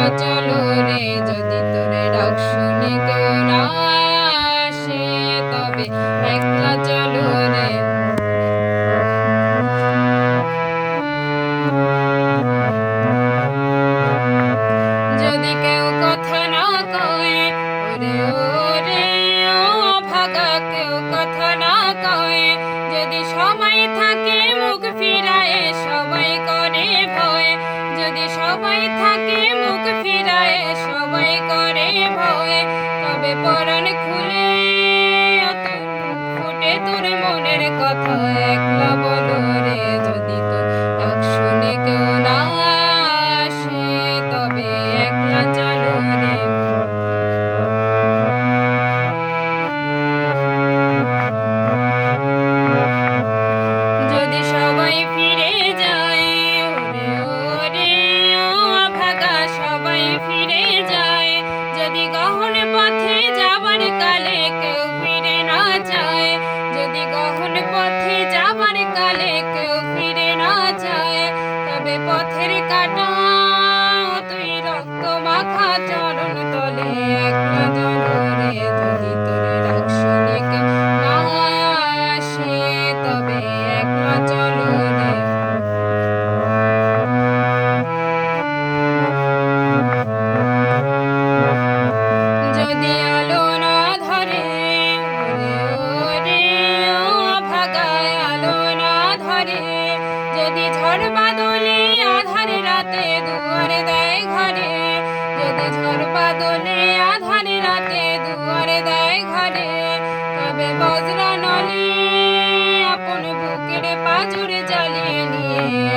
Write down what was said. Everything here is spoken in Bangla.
একলা চলো রে, যদি তোরে ডাক শুনে কেউ না আসে, তবে একলা চলো রে। যদি কেউ কথা না কয়, ওরে ওরে ও ভাগা, কেউ কথা না কয়, যদি সবাই থাকে মুখ ফিরায়, সবাই করে ভয়, যদি সবাই থাকে মুখ ফিরায়, সবাই করে ভয়, তবে পরাণ খুলে ফুটে তোর মনের কথা। একলা বলো রে, যদি তোর ডাক শুনে কেউ না আসে, তবে একলা চলো রে। যদি সবাই ফিরে যায়, ওরে ওরে ও ভাগা, সবাই ফিরে যায়, যদি গহন পথে যাবার কালে কেউ ফিরে না যায়, যদি গহন পথে যাবার কালে কেউ ফিরে না যায়, তবে পথের কাটা তুই রক্ত মাখা চরণ তলে একলা চলো রে, যদি তোরে ডাক শুনে কেউ না আসে, তবে একলা চলো রে। যদি আলো না ধরে, ওরে ওরে ও ভাগায় আলো না ধরে, যদি ঝড় বাদলে আধার রাতে দুয়ারে দেয় ঘরে, যদি ঝড় বাদলে আধার রাতে দুয়ারে দেয় ঘরে, তবে বজ্রা নলে আপন বুকের পাঁজর জ্বালিয়ে নিয়ে